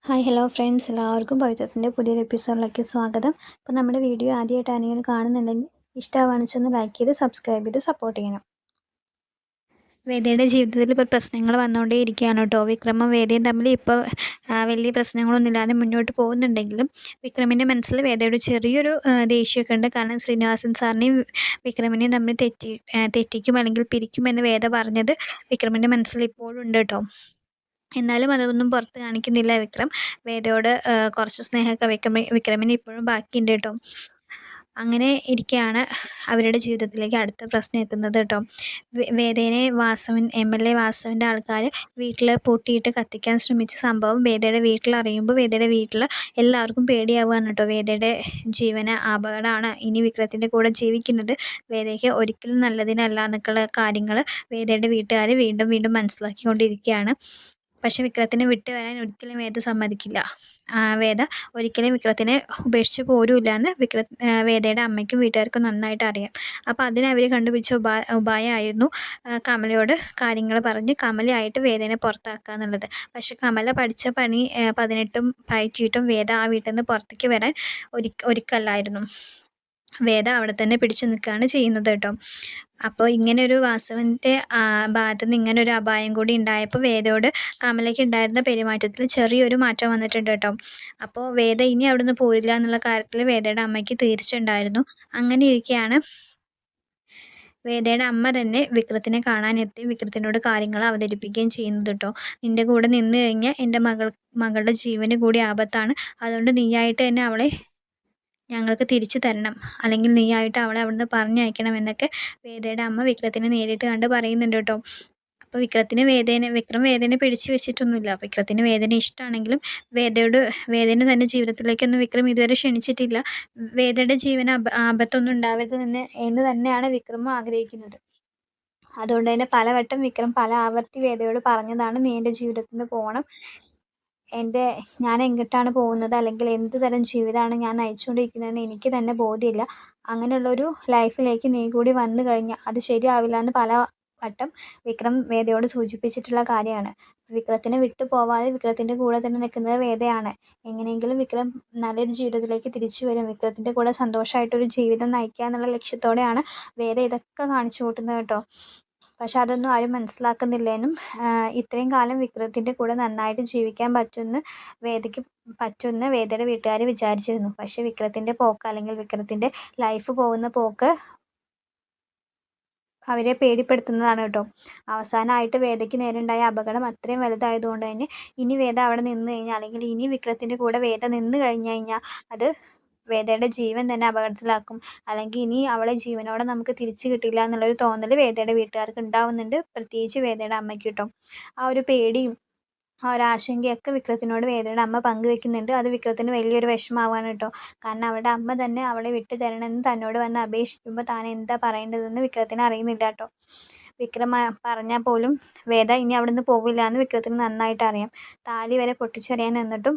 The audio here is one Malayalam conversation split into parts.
ഹായ് ഹലോ ഫ്രണ്ട്സ്, എല്ലാവർക്കും പവിത്രത്തിൻ്റെ പുതിയൊരു എപ്പിസോഡിലേക്ക് സ്വാഗതം. അപ്പോൾ നമ്മുടെ വീഡിയോ ആദ്യമായിട്ട് ആരെങ്കിലും കാണുന്നുണ്ടെങ്കിൽ ഇഷ്ടമാണെന്ന് വെച്ചൊന്ന് ലൈക്ക് ചെയ്ത് സബ്സ്ക്രൈബ് ചെയ്ത് സപ്പോർട്ട് ചെയ്യണം. വേദയുടെ ജീവിതത്തിൽ ഇപ്പോൾ പ്രശ്നങ്ങൾ വന്നുകൊണ്ടേ ഇരിക്കുകയാണ് കേട്ടോ. വിക്രമും വേദയും തമ്മിൽ ഇപ്പോൾ വലിയ പ്രശ്നങ്ങളൊന്നുമില്ലാതെ മുന്നോട്ട് പോകുന്നുണ്ടെങ്കിലും വിക്രമിൻ്റെ മനസ്സിൽ വേദയുടെ ചെറിയൊരു ദേഷ്യമൊക്കെ ഉണ്ട്. കാരണം ശ്രീനിവാസൻ സാറിനെയും വിക്രമിനെയും തമ്മിൽ തെറ്റിക്കും അല്ലെങ്കിൽ പിരിക്കുമെന്ന് വേദ പറഞ്ഞത് വിക്രമിൻ്റെ മനസ്സിൽ ഇപ്പോഴും ഉണ്ട് കേട്ടോ. എന്നാലും അതൊന്നും പുറത്ത് കാണിക്കുന്നില്ല വിക്രം. വേദയോട് കുറച്ച് സ്നേഹമൊക്കെ വിക്രമിന് ഇപ്പോഴും ബാക്കിയുണ്ട് കേട്ടോ. അങ്ങനെ ഇരിക്കെയാണ് അവരുടെ ജീവിതത്തിലേക്ക് അടുത്ത പ്രശ്നം എത്തുന്നത് കേട്ടോ. വേദേനെ MLA വാസവൻ്റെ ആൾക്കാർ വീട്ടിൽ പൂട്ടിയിട്ട് കത്തിക്കാൻ ശ്രമിച്ച സംഭവം വേദയുടെ വീട്ടിൽ അറിയുമ്പോൾ വേദയുടെ വീട്ടിൽ എല്ലാവർക്കും പേടിയാവുകയാണ് കേട്ടോ. വേദയുടെ ജീവന് അപകടമാണ്. ഇനി വിക്രത്തിൻ്റെ കൂടെ ജീവിക്കുന്നത് വേദയ്ക്ക് ഒരിക്കലും നല്ലതിനല്ല എന്നൊക്കെയുള്ള കാര്യങ്ങൾ വേദയുടെ വീട്ടുകാർ വീണ്ടും വീണ്ടും മനസ്സിലാക്കിക്കൊണ്ടിരിക്കുകയാണ്. പക്ഷെ വിക്രത്തിനെ വിട്ട് വരാൻ ഒരിക്കലും വേദ സമ്മതിക്കില്ല. വേദ ഒരിക്കലും വിക്രത്തിനെ ഉപേക്ഷിച്ച് പോരുമില്ല എന്ന് വേദയുടെ അമ്മയ്ക്കും വീട്ടുകാർക്കും നന്നായിട്ട് അറിയാം. അപ്പോൾ അവർ കണ്ടുപിടിച്ച ഉപായമായിരുന്നു കമലയോട് കാര്യങ്ങൾ പറഞ്ഞ് കമലയായിട്ട് വേദേനെ പുറത്താക്കുക എന്നുള്ളത്. പക്ഷെ കമല പഠിച്ച പണി 18 പയറ്റിയിട്ടും വേദ ആ വീട്ടിൽ നിന്ന് പുറത്തേക്ക് വരാൻ ഒരുക്കല്ലായിരുന്നു. വേദ അവിടെ തന്നെ പിടിച്ചു നിൽക്കുകയാണ് ചെയ്യുന്നത് കേട്ടോ. അപ്പോൾ ഇങ്ങനൊരു വാസവൻ്റെ ഭാഗത്തു നിന്ന് ഇങ്ങനൊരു അപായം കൂടി ഉണ്ടായപ്പോൾ വേദയോട് കമലയ്ക്ക് ഉണ്ടായിരുന്ന പെരുമാറ്റത്തിൽ ചെറിയൊരു മാറ്റം വന്നിട്ടുണ്ട് കേട്ടോ. അപ്പോൾ വേദ ഇനി അവിടുന്ന് പോരില്ല എന്നുള്ള കാര്യത്തിൽ വേദയുടെ അമ്മയ്ക്ക് തീർച്ചയുണ്ടായിരുന്നു. അങ്ങനെ ഇരിക്കെയാണ് വേദയുടെ അമ്മ തന്നെ വിക്രത്തിനെ കാണാനെത്തി വിക്രത്തിനോട് കാര്യങ്ങൾ അവതരിപ്പിക്കുകയും ചെയ്യുന്നത് കേട്ടോ. നിൻ്റെ കൂടെ നിന്ന് കഴിഞ്ഞാൽ എൻ്റെ മകളുടെ ജീവന് കൂടി ആപത്താണ്. അതുകൊണ്ട് നീയായിട്ട് തന്നെ അവളെ ഞങ്ങൾക്ക് തിരിച്ചു തരണം, അല്ലെങ്കിൽ നീയായിട്ട് അവളെ അവിടുന്ന് പറഞ്ഞയക്കണം എന്നൊക്കെ വേദയുടെ അമ്മ വിക്രത്തിനെ നേരിട്ട് കണ്ട് പറയുന്നുണ്ട് കേട്ടോ. അപ്പോൾ വിക്രം വേദേനെ പിടിച്ചു വെച്ചിട്ടൊന്നുമില്ല. വിക്രത്തിന് വേദന ഇഷ്ടമാണെങ്കിലും വേദേനെ തന്നെ ജീവിതത്തിലേക്കൊന്നും വിക്രം ഇതുവരെ ക്ഷണിച്ചിട്ടില്ല. വേദയുടെ ജീവന് ആപത്തൊന്നും ഉണ്ടാവരുത് എന്ന് തന്നെയാണ് വിക്രമും ആഗ്രഹിക്കുന്നത്. അതുകൊണ്ട് തന്നെ പലവട്ടം വിക്രം പല ആവർത്തി വേദയോട് പറഞ്ഞതാണ്, നീ എൻ്റെ ജീവിതത്തിൽ നിന്ന് പോകണം, ഞാൻ എങ്ങോട്ടാണ് പോകുന്നത് അല്ലെങ്കിൽ എന്ത് തരം ജീവിതമാണ് ഞാൻ നയിച്ചുകൊണ്ടിരിക്കുന്നതെന്ന് എനിക്ക് തന്നെ ബോധ്യമില്ല. അങ്ങനെയുള്ളൊരു ലൈഫിലേക്ക് നീ കൂടി വന്നു കഴിഞ്ഞാൽ അത് ശരിയാവില്ല എന്ന് പല വട്ടം വിക്രം വേദയോട് സൂചിപ്പിച്ചിട്ടുള്ള കാര്യമാണ്. വിക്രത്തിനെ വിട്ടു പോവാതെ വിക്രത്തിൻ്റെ കൂടെ തന്നെ നിൽക്കുന്നത് വേദയാണ്. എങ്ങനെയെങ്കിലും വിക്രം നല്ലൊരു ജീവിതത്തിലേക്ക് തിരിച്ചു വരും, വിക്രത്തിൻ്റെ കൂടെ സന്തോഷമായിട്ടൊരു ജീവിതം നയിക്കുക എന്നുള്ള ലക്ഷ്യത്തോടെയാണ് വേദ ഇതൊക്കെ കാണിച്ചു കൂട്ടുന്നത് കേട്ടോ. പക്ഷെ അതൊന്നും ആരും മനസ്സിലാക്കുന്നില്ലേനും ഇത്രയും കാലം വിക്രത്തിൻ്റെ കൂടെ നന്നായിട്ട് ജീവിക്കാൻ പറ്റുമെന്ന് വേദയുടെ വീട്ടുകാർ വിചാരിച്ചിരുന്നു. പക്ഷെ വിക്രത്തിൻ്റെ പോക്ക് അല്ലെങ്കിൽ വിക്രത്തിൻ്റെ ലൈഫ് പോകുന്ന പോക്ക് അവരെ പേടിപ്പെടുത്തുന്നതാണ് കേട്ടോ. അവസാനമായിട്ട് വേദയ്ക്ക് നേരെയുണ്ടായ അപകടം അത്രയും വലുതായതുകൊണ്ട് തന്നെ ഇനി വേദ അവിടെ നിന്ന് കഴിഞ്ഞാൽ അല്ലെങ്കിൽ ഇനി വിക്രത്തിൻ്റെ കൂടെ വേദ നിന്ന് കഴിഞ്ഞു കഴിഞ്ഞാൽ അത് വേദയുടെ ജീവൻ തന്നെ അപകടത്തിലാക്കും. അല്ലെങ്കിൽ ഇനി അവളെ ജീവനോടെ നമുക്ക് തിരിച്ചു കിട്ടില്ല എന്നുള്ളൊരു തോന്നൽ വേദയുടെ വീട്ടുകാർക്ക് ഉണ്ടാവുന്നുണ്ട്, പ്രത്യേകിച്ച് വേദയുടെ അമ്മയ്ക്ക് കേട്ടോ. ആ ഒരു പേടിയും ആ ഒരു ആശങ്കയൊക്കെ വിക്രത്തിനോട് വേദയുടെ അമ്മ പങ്കുവെക്കുന്നുണ്ട്. അത് വിക്രത്തിന് വലിയൊരു വിഷമമാവാണ് കേട്ടോ. കാരണം അവളുടെ അമ്മ തന്നെ അവളെ വിട്ടു തരണമെന്ന് തന്നോട് വന്ന് അപേക്ഷിക്കുമ്പോൾ താൻ എന്താ പറയേണ്ടതെന്ന് വിക്രത്തിന് അറിയുന്നില്ല കേട്ടോ. വിക്രം പറഞ്ഞാൽ പോലും വേദ ഇനി അവിടുന്ന് പോവില്ല എന്ന് വിക്രത്തിന് നന്നായിട്ട് അറിയാം. താലി വരെ പൊട്ടിച്ചെറിയാൻ നിന്നിട്ടും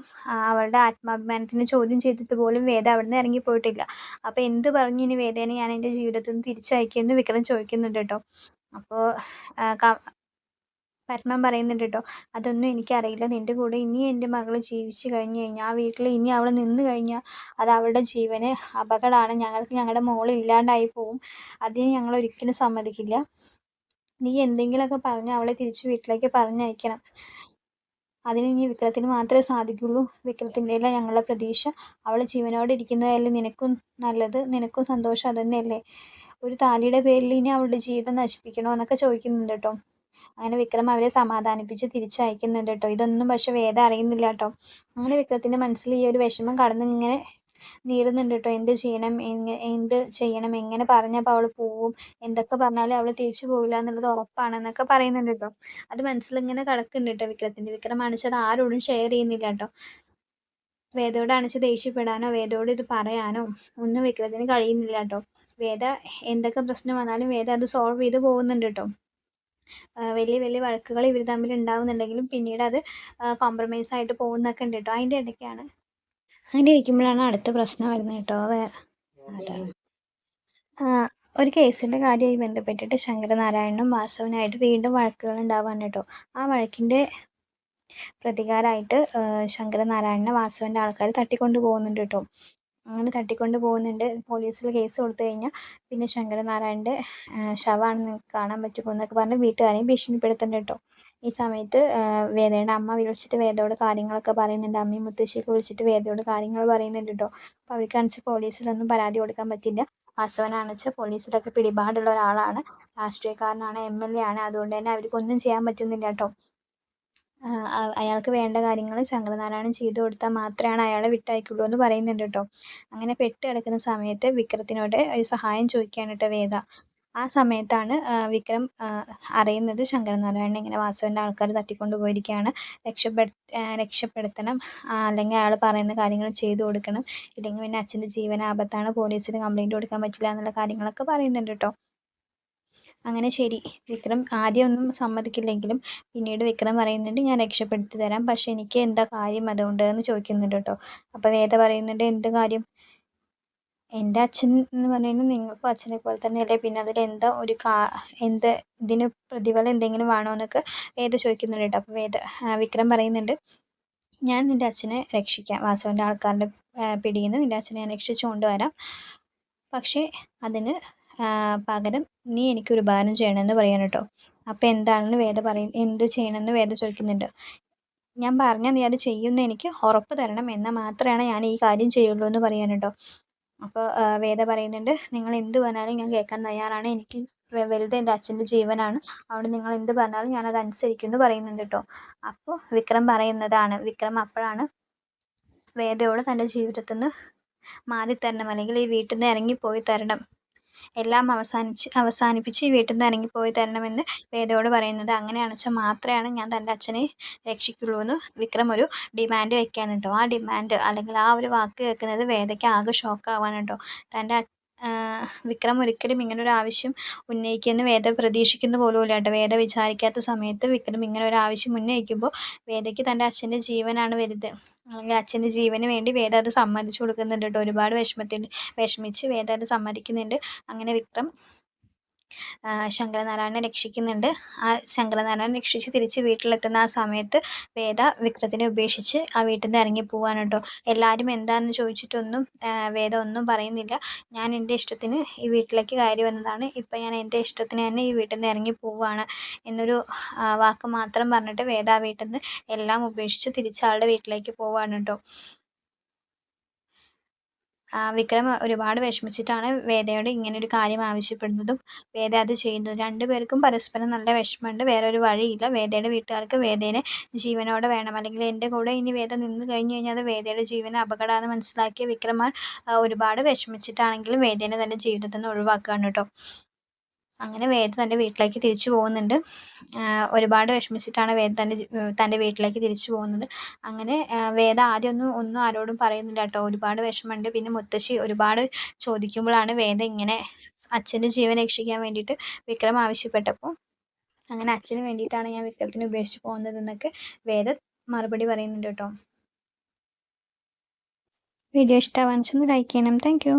അവളുടെ ആത്മാഭിമാനത്തിന് ചോദ്യം ചെയ്തിട്ട് പോലും വേദ അവിടുന്ന് ഇറങ്ങിപ്പോയിട്ടില്ല. അപ്പോൾ എന്ത് പറഞ്ഞു ഇനി വേദേനെ ഞാൻ എൻ്റെ ജീവിതത്തിൽ നിന്ന് തിരിച്ചയക്കുമെന്ന് വിക്രം ചോദിക്കുന്നുണ്ട് കേട്ടോ. അപ്പോൾ പത്മം പറയുന്നുണ്ട് കേട്ടോ, അതൊന്നും എനിക്കറിയില്ല, നിൻ്റെ കൂടെ ഇനി എൻ്റെ മകൾ ജീവിച്ചു കഴിഞ്ഞ് കഴിഞ്ഞാൽ ആ വീട്ടിൽ ഇനി അവൾ നിന്ന് കഴിഞ്ഞാൽ അത് അവളുടെ ജീവന് അപകടമാണ്, ഞങ്ങളുടെ മോൾ ഇല്ലാണ്ടായി പോവും, അതിന് ഞങ്ങൾ ഒരിക്കലും സമ്മതിക്കില്ല. നീ എന്തെങ്കിലുമൊക്കെ പറഞ്ഞ് അവളെ തിരിച്ച് വീട്ടിലേക്ക് പറഞ്ഞയക്കണം. അതിന് ഇനി വിക്രത്തിന് മാത്രമേ സാധിക്കുള്ളൂ. വിക്രത്തിൻ്റെയല്ല ഞങ്ങളുടെ പ്രതീക്ഷ. അവൾ ജീവനോടെ ഇരിക്കുന്നതല്ലേ നിനക്കും നല്ലത്, നിനക്കും സന്തോഷം അതുതന്നെയല്ലേ. ഒരു താലിയുടെ പേരിൽ ഇനി അവളുടെ ജീവിതം നശിപ്പിക്കണോ എന്നൊക്കെ ചോദിക്കുന്നുണ്ട് കേട്ടോ. അങ്ങനെ വിക്രം അവരെ സമാധാനിപ്പിച്ച് തിരിച്ചയക്കുന്നുണ്ട് കേട്ടോ. ഇതൊന്നും പക്ഷെ വേദ അറിയുന്നില്ല കേട്ടോ. അങ്ങനെ വിക്രത്തിൻ്റെ മനസ്സിൽ ഈ ഒരു വിഷമം കടന്നിങ്ങനെ നീറുന്നുണ്ട് കേട്ടോ. എന്ത് ചെയ്യണം, എങ്ങനെ പറഞ്ഞപ്പോൾ അവൾ പോവും, എന്തൊക്കെ പറഞ്ഞാലും അവൾ തിരിച്ചു പോവില്ല എന്നുള്ളത് ഉറപ്പാണെന്നൊക്കെ പറയുന്നുണ്ട് കേട്ടോ. അത് മനസ്സിലിങ്ങനെ കിടക്കുന്നുണ്ട് കേട്ടോ വിക്രത്തിൻ്റെ. വിക്രം കാണിച്ചത് ആരോടും ഷെയർ ചെയ്യുന്നില്ല കേട്ടോ. വേദയോട് കാണിച്ച് ദേഷ്യപ്പെടാനോ വേദയോട് ഇത് പറയാനോ ഒന്നും വിക്രത്തിന് കഴിയുന്നില്ല കേട്ടോ. വേദ എന്തൊക്കെ പ്രശ്നം വന്നാലും വേദ അത് സോൾവ് ചെയ്ത് പോകുന്നുണ്ട് കേട്ടോ. വലിയ വലിയ വഴക്കുകൾ ഇവർ തമ്മിൽ ഉണ്ടാകുന്നുണ്ടെങ്കിലും പിന്നീട് അത് കോംപ്രമൈസ് ആയിട്ട് പോകുന്നൊക്കെ ഉണ്ട് കേട്ടോ. അതിൻ്റെ ഇടയ്ക്കാണ് അങ്ങനെ ഇരിക്കുമ്പോഴാണ് അടുത്ത പ്രശ്നം വരുന്നത് കേട്ടോ. ഒരു കേസിൻ്റെ കാര്യമായി ബന്ധപ്പെട്ടിട്ട് ശങ്കരനാരായണനും വാസവനായിട്ട് വീണ്ടും വഴക്കുകൾ ഉണ്ടാവാണ് കേട്ടോ. ആ വഴക്കിൻ്റെ പ്രതികാരമായിട്ട് ശങ്കരനാരായണനെ വാസുവിൻ്റെ ആൾക്കാർ തട്ടിക്കൊണ്ട് പോകുന്നുണ്ട് കേട്ടോ. അങ്ങനെ തട്ടിക്കൊണ്ട് പോകുന്നുണ്ട്. പോലീസിൽ കേസ് കൊടുത്തു കഴിഞ്ഞാൽ പിന്നെ ശങ്കരനാരായണൻ്റെ ശവമാണ് നിങ്ങൾക്ക് കാണാൻ പറ്റുമോ എന്നൊക്കെ പറഞ്ഞ് വീട്ടുകാരെയും ഭീഷണിപ്പെടുത്തുന്നുണ്ട് കേട്ടോ. ഈ സമയത്ത് വേദയുടെ അമ്മ വിളിച്ചിട്ട് വേദയോട് കാര്യങ്ങളൊക്കെ പറയുന്നുണ്ട്. അമ്മയും മുത്തശ്ശിയൊക്കെ വിളിച്ചിട്ട് വേദയോട് കാര്യങ്ങൾ പറയുന്നുണ്ട് കേട്ടോ. അപ്പോൾ അവർക്കാണെന്ന് പോലീസിലൊന്നും പരാതി കൊടുക്കാൻ പറ്റില്ല. വാസവനാണെന്ന് വെച്ചാൽ പോലീസിലൊക്കെ പിടിപാടുള്ള ഒരാളാണ്, രാഷ്ട്രീയക്കാരനാണ്, MLA ആണ്. അതുകൊണ്ട് തന്നെ അവർക്കൊന്നും ചെയ്യാൻ പറ്റുന്നില്ല കേട്ടോ. അയാൾക്ക് വേണ്ട കാര്യങ്ങൾ ശങ്കരനാരായണൻ ചെയ്തു കൊടുത്താൽ മാത്രമാണ് അയാളെ വിട്ടയക്കുള്ളൂ എന്ന് പറയുന്നുണ്ട് കേട്ടോ. അങ്ങനെ പെട്ട് കിടക്കുന്ന സമയത്ത് വിക്രത്തിനോട് ഒരു സഹായം ചോദിക്കുകയാണ് കേട്ടോ വേദ. ആ സമയത്താണ് വിക്രം അറിയുന്നത് ശങ്കരനാരായണനെ ഇങ്ങനെ വാസുവിൻ്റെ ആൾക്കാർ തട്ടിക്കൊണ്ട് പോയിരിക്കുകയാണ്, രക്ഷപ്പെടുത്തണം, അല്ലെങ്കിൽ അയാൾ പറയുന്ന കാര്യങ്ങൾ ചെയ്തു കൊടുക്കണം, ഇല്ലെങ്കിൽ പിന്നെ അച്ഛൻ്റെ ജീവൻ ആപത്താണ്, പോലീസിന് കംപ്ലൈൻറ്റ് കൊടുക്കാൻ പറ്റില്ല എന്നുള്ള കാര്യങ്ങളൊക്കെ പറയുന്നുണ്ട് കേട്ടോ. അങ്ങനെ ശരി, വിക്രം ആദ്യമൊന്നും സമ്മതിക്കില്ലെങ്കിലും പിന്നീട് വിക്രം പറയുന്നുണ്ട് ഞാൻ രക്ഷപ്പെടുത്തി തരാം, പക്ഷെ എനിക്ക് എന്താ കാര്യം അതുകൊണ്ട് എന്ന് ചോദിക്കുന്നുണ്ട് കേട്ടോ. അപ്പോൾ വേദ പറയുന്നുണ്ട് എന്ത് കാര്യം? എൻ്റെ അച്ഛൻ എന്ന് പറഞ്ഞു കഴിഞ്ഞാൽ നിങ്ങൾക്കും അച്ഛനെ പോലെ തന്നെയല്ലേ, പിന്നെ അതിൽ എന്താ ഒരു എന്ത് ഇതിന് പ്രതിഫലം എന്തെങ്കിലും വേണോ എന്നൊക്കെ വേദ ചോദിക്കുന്നുണ്ട് കേട്ടോ. അപ്പോൾ വിക്രം പറയുന്നുണ്ട് ഞാൻ നിൻ്റെ അച്ഛനെ രക്ഷിക്കാം, വാസുവിൻ്റെ ആൾക്കാരുടെ പിടിയിൽ നിന്ന് നിൻ്റെ അച്ഛനെ ഞാൻ രക്ഷിച്ചു കൊണ്ടുവരാം, പക്ഷേ അതിന് പകരം നീ എനിക്കൊരു ഉപകാരം ചെയ്യണമെന്ന് പറയാൻ കേട്ടോ. അപ്പോൾ എന്താണെന്ന് വേദ എന്ത് ചെയ്യണമെന്ന് വേദ ചോദിക്കുന്നുണ്ട്. ഞാൻ പറഞ്ഞാൽ നീ അത് ചെയ്യുമെന്ന് എനിക്ക് ഉറപ്പ് തരണം, എന്നാൽ മാത്രമാണ് ഞാൻ ഈ കാര്യം ചെയ്യുള്ളൂ എന്ന് പറയാൻ കേട്ടോ. അപ്പോൾ വേദ പറയുന്നുണ്ട് നിങ്ങൾ എന്ത് പറഞ്ഞാലും ഞാൻ കേൾക്കാൻ തയ്യാറാണ്, എനിക്ക് വലുത് എൻ്റെ അച്ഛൻ്റെ ജീവനാണ്, അതുകൊണ്ട് നിങ്ങൾ എന്ത് പറഞ്ഞാലും ഞാനത് അനുസരിക്കുമെന്ന് പറയുന്നുണ്ട് കേട്ടോ. അപ്പോൾ വിക്രം അപ്പോഴാണ് വേദയോട് തൻ്റെ ജീവിതത്തിൽ നിന്ന് മാറിത്തരണം, അല്ലെങ്കിൽ ഈ വീട്ടിൽ നിന്ന് ഇറങ്ങിപ്പോയി തരണം, എല്ലാം അവസാനിപ്പിച്ച് ഈ വീട്ടിൽ നിന്ന് ഇറങ്ങിപ്പോയി തരണമെന്ന് വേദയോട് പറയുന്നത്. അങ്ങനെയാണെന്ന് വെച്ചാൽ മാത്രമാണ് ഞാൻ തൻ്റെ അച്ഛനെ രക്ഷിക്കുള്ളൂ എന്ന് വിക്രം ഒരു ഡിമാൻഡ് വെക്കാൻ കേട്ടോ. ആ ഡിമാൻഡ് അല്ലെങ്കിൽ ആ ഒരു വാക്ക് കേൾക്കുന്നത് വേദയ്ക്ക് ആകെ ഷോക്കാവാണ് കേട്ടോ. തൻ്റെ വിക്രം ഒരിക്കലും ഇങ്ങനൊരു ആവശ്യം ഉന്നയിക്കുമെന്ന് വേദ പ്രതീക്ഷിക്കുന്ന പോലുമില്ല കേട്ടോ. വേദ വിചാരിക്കാത്ത സമയത്ത് വിക്രം ഇങ്ങനെ ഒരു ആവശ്യം ഉന്നയിക്കുമ്പോൾ വേദയ്ക്ക് തൻ്റെ അച്ഛൻ്റെ ജീവനാണ് വലുത്, അല്ലെങ്കിൽ അച്ഛൻ്റെ ജീവന് വേണ്ടി വേദ അത് സമ്മതിച്ചു കൊടുക്കുന്നുണ്ട് കേട്ടോ. ഒരുപാട് വിഷമിച്ച് വേദ അത് സമ്മതിക്കുന്നുണ്ട്. അങ്ങനെ വിക്രം ശങ്കരനാരായണനെ രക്ഷിക്കുന്നുണ്ട്. ആ ശങ്കരനാരായണനെ രക്ഷിച്ച് തിരിച്ച് വീട്ടിലെത്തുന്ന ആ സമയത്ത് വേദ വിക്രത്തിനെ ഉപേക്ഷിച്ച് ആ വീട്ടിൽ നിന്ന് ഇറങ്ങി പോവാണ് കേട്ടോ. എല്ലാവരും എന്താണെന്ന് ചോദിച്ചിട്ടൊന്നും വേദ ഒന്നും പറയുന്നില്ല. ഞാൻ എൻ്റെ ഇഷ്ടത്തിന് ഈ വീട്ടിലേക്ക് കയറി വന്നതാണ്, ഇപ്പം ഞാൻ എൻ്റെ ഇഷ്ടത്തിന് തന്നെ ഈ വീട്ടിൽ നിന്ന് ഇറങ്ങി പോവുകയാണ് എന്നൊരു വാക്ക് മാത്രം പറഞ്ഞിട്ട് വേദ ആ വീട്ടിൽ നിന്ന് എല്ലാം ഉപേക്ഷിച്ച് തിരിച്ച് ആളുടെ വീട്ടിലേക്ക് പോവുകയാണ് കേട്ടോ. വിക്രം ഒരുപാട് വിഷമിച്ചിട്ടാണ് വേദയോട് ഇങ്ങനൊരു കാര്യം ആവശ്യപ്പെടുന്നതും വേദ അത് ചെയ്യുന്നതും. രണ്ടുപേർക്കും പരസ്പരം നല്ല വിഷമമുണ്ട്. വേറൊരു വഴിയില്ല. വേദയുടെ വീട്ടുകാർക്ക് വേദേനെ ജീവനോടെ വേണം, അല്ലെങ്കിൽ എൻ്റെ കൂടെ ഇനി വേദ നിന്ന് കഴിഞ്ഞ് കഴിഞ്ഞാൽ അത് വേദയുടെ ജീവന് അപകടമാണെന്ന് മനസ്സിലാക്കിയ വിക്രമാൻ ഒരുപാട് വിഷമിച്ചിട്ടാണെങ്കിലും വേദേനെ തൻ്റെ ജീവിതത്തിൽ നിന്ന് ഒഴിവാക്കുകയാണ് കേട്ടോ. അങ്ങനെ വേദ തൻ്റെ വീട്ടിലേക്ക് തിരിച്ചു പോകുന്നുണ്ട്. ഒരുപാട് വിഷമിച്ചിട്ടാണ് വേദ തൻ്റെ വീട്ടിലേക്ക് തിരിച്ചു പോകുന്നത്. അങ്ങനെ വേദ ആദ്യമൊന്നും ഒന്നും ആരോടും പറയുന്നില്ല കേട്ടോ. ഒരുപാട് വിഷമമുണ്ട്. പിന്നെ മുത്തശ്ശി ഒരുപാട് ചോദിക്കുമ്പോഴാണ് വേദ ഇങ്ങനെ അച്ഛൻ്റെ ജീവൻ രക്ഷിക്കാൻ വേണ്ടിയിട്ട് വിക്രം ആവശ്യപ്പെട്ടപ്പോൾ അങ്ങനെ അച്ഛന് വേണ്ടിയിട്ടാണ് ഞാൻ വിക്രത്തിനെ ഉപേക്ഷിച്ച് പോകുന്നതെന്നൊക്കെ വേദ മറുപടി പറയുന്നുണ്ട് കേട്ടോ. വീഡിയോ ഇഷ്ടമാണെന്ന് ലൈക്ക് ചെയ്യണം. Thank you.